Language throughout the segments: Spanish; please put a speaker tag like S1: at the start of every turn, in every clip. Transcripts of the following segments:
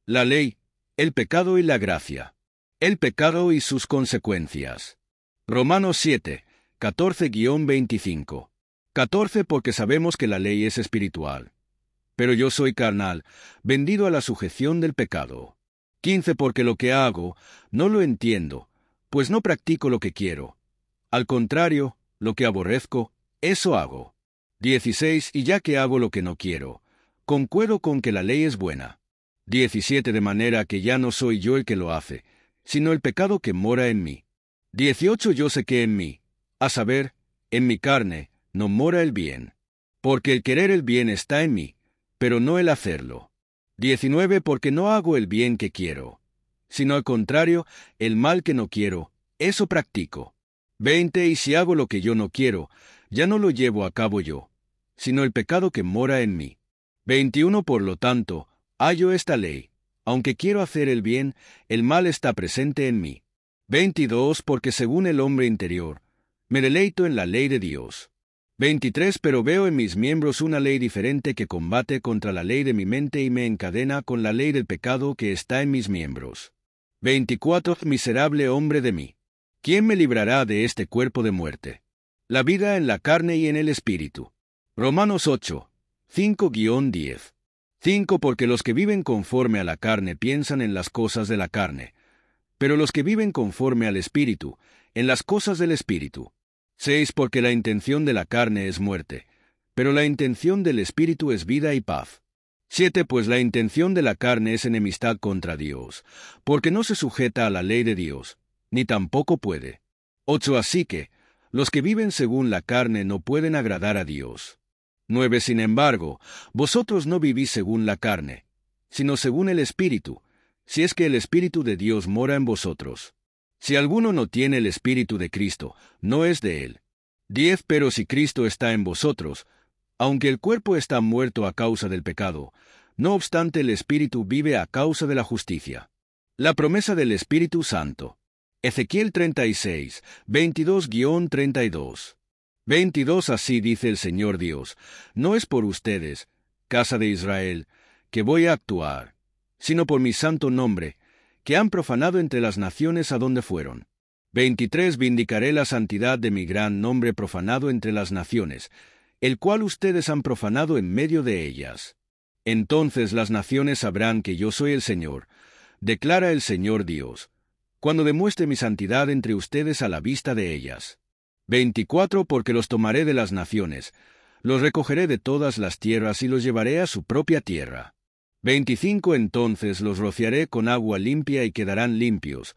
S1: La ley, el pecado y la gracia. El pecado y sus consecuencias. Romanos 7, 14-25. 14 porque sabemos que la ley es espiritual. Pero yo soy carnal, vendido a la sujeción del pecado. 15 porque lo que hago, no lo entiendo, pues no practico lo que quiero. Al contrario, lo que aborrezco, eso hago. 16 y ya que hago lo que no quiero, concuerdo con que la ley es buena. 17 de manera que ya no soy yo el que lo hace, sino el pecado que mora en mí. 18 yo sé que en mí, a saber, en mi carne, no mora el bien. Porque el querer el bien está en mí, pero no el hacerlo. 19 porque no hago el bien que quiero, sino al contrario, el mal que no quiero, eso practico. 20 y si hago lo que yo no quiero, ya no lo llevo a cabo yo, sino el pecado que mora en mí. 21 por lo tanto, hallo esta ley, aunque quiero hacer el bien, el mal está presente en mí. 22 porque según el hombre interior, me deleito en la ley de Dios. 23 pero veo en mis miembros una ley diferente que combate contra la ley de mi mente y me encadena con la ley del pecado que está en mis miembros. 24 miserable hombre de mí. ¿Quién me librará de este cuerpo de muerte? La vida en la carne y en el espíritu. Romanos 8, 5-10. 5 porque los que viven conforme a la carne piensan en las cosas de la carne, pero los que viven conforme al espíritu, en las cosas del espíritu. 6 porque la intención de la carne es muerte, pero la intención del espíritu es vida y paz. 7 pues la intención de la carne es enemistad contra Dios, porque no se sujeta a la ley de Dios, ni tampoco puede. 8 así que, los que viven según la carne no pueden agradar a Dios. 9 sin embargo, vosotros no vivís según la carne, sino según el Espíritu, si es que el Espíritu de Dios mora en vosotros. Si alguno no tiene el Espíritu de Cristo, no es de él. 10 pero si Cristo está en vosotros, aunque el cuerpo está muerto a causa del pecado, no obstante el Espíritu vive a causa de la justicia. La promesa del Espíritu Santo. Ezequiel 36, 22-32. 22 Así dice el Señor Dios, no es por ustedes, casa de Israel, que voy a actuar, sino por mi santo nombre, que han profanado entre las naciones a donde fueron. 23 Vindicaré la santidad de mi gran nombre profanado entre las naciones, el cual ustedes han profanado en medio de ellas. Entonces las naciones sabrán que yo soy el Señor, declara el Señor Dios, cuando demuestre mi santidad entre ustedes a la vista de ellas. 24 Porque los tomaré de las naciones, los recogeré de todas las tierras y los llevaré a su propia tierra. 25 Entonces los rociaré con agua limpia y quedarán limpios.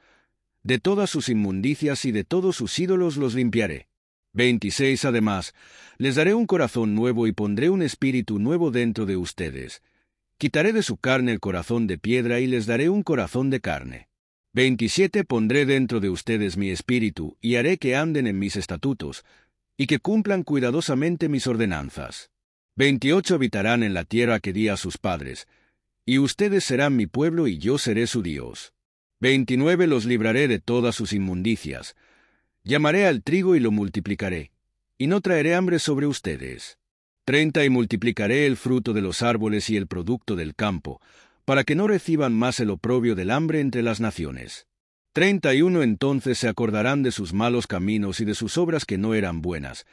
S1: De todas sus inmundicias y de todos sus ídolos los limpiaré. 26 Además, les daré un corazón nuevo y pondré un espíritu nuevo dentro de ustedes. Quitaré de su carne el corazón de piedra y les daré un corazón de carne. 27 Pondré dentro de ustedes mi espíritu y haré que anden en mis estatutos, y que cumplan cuidadosamente mis ordenanzas. 28 Habitarán en la tierra que di a sus padres, y ustedes serán mi pueblo y yo seré su Dios. 29 Los libraré de todas sus inmundicias. Llamaré al trigo y lo multiplicaré, y no traeré hambre sobre ustedes. 30 Y multiplicaré el fruto de los árboles y el producto del campo, para que no reciban más el oprobio del hambre entre las naciones. 31 Entonces se acordarán de sus malos caminos y de sus obras que no eran buenas,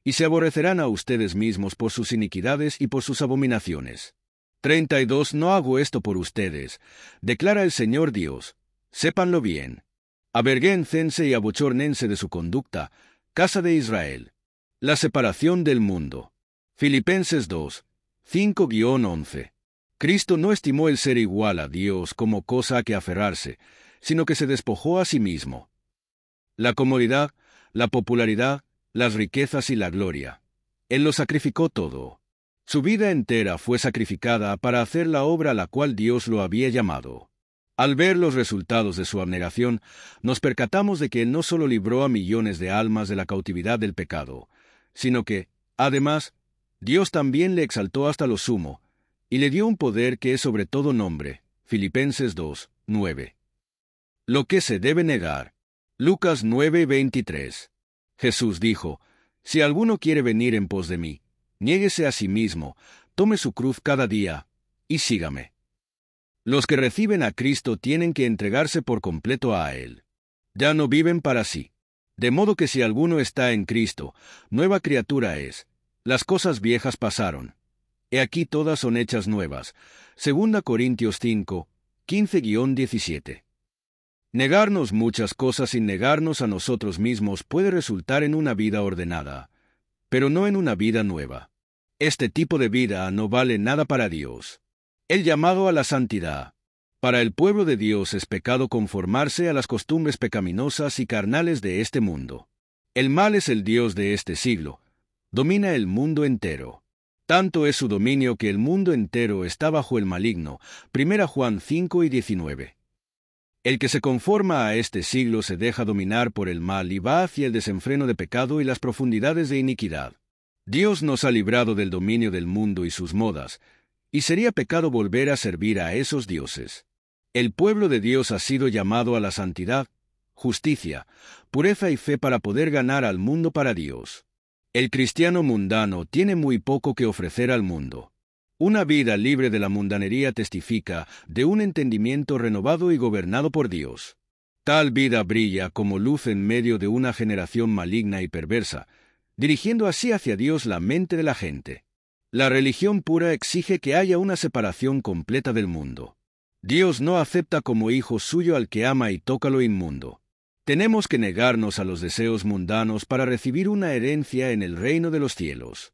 S1: y se aborrecerán a ustedes mismos por sus iniquidades y por sus abominaciones. 32 No hago esto por ustedes, declara el Señor Dios, sépanlo bien. Avergüéncense y abochórnense de su conducta, casa de Israel. La separación del mundo. Filipenses 2, 5-11. Cristo no estimó el ser igual a Dios como cosa a que aferrarse, sino que se despojó a sí mismo. La comodidad, la popularidad, las riquezas y la gloria. Él lo sacrificó todo. Su vida entera fue sacrificada para hacer la obra a la cual Dios lo había llamado. Al ver los resultados de su abnegación, nos percatamos de que Él no solo libró a millones de almas de la cautividad del pecado, sino que, además, Dios también le exaltó hasta lo sumo, y le dio un poder que es sobre todo nombre. Filipenses 2, 9. Lo que se debe negar. Lucas 9:23. Jesús dijo, si alguno quiere venir en pos de mí, niéguese a sí mismo, tome su cruz cada día, y sígame. Los que reciben a Cristo tienen que entregarse por completo a Él. Ya no viven para sí. De modo que si alguno está en Cristo, nueva criatura es. Las cosas viejas pasaron. He aquí todas son hechas nuevas. 2 Corintios 5, 15-17. Negarnos muchas cosas sin negarnos a nosotros mismos puede resultar en una vida ordenada, pero no en una vida nueva. Este tipo de vida no vale nada para Dios. El llamado a la santidad. Para el pueblo de Dios es pecado conformarse a las costumbres pecaminosas y carnales de este mundo. El mal es el Dios de este siglo. Domina el mundo entero. Tanto es su dominio que el mundo entero está bajo el maligno. 1 Juan 5 y 19. El que se conforma a este siglo se deja dominar por el mal y va hacia el desenfreno de pecado y las profundidades de iniquidad. Dios nos ha librado del dominio del mundo y sus modas, y sería pecado volver a servir a esos dioses. El pueblo de Dios ha sido llamado a la santidad, justicia, pureza y fe para poder ganar al mundo para Dios. El cristiano mundano tiene muy poco que ofrecer al mundo. Una vida libre de la mundanería testifica de un entendimiento renovado y gobernado por Dios. Tal vida brilla como luz en medio de una generación maligna y perversa, dirigiendo así hacia Dios la mente de la gente. La religión pura exige que haya una separación completa del mundo. Dios no acepta como hijo suyo al que ama y toca lo inmundo. Tenemos que negarnos a los deseos mundanos para recibir una herencia en el reino de los cielos.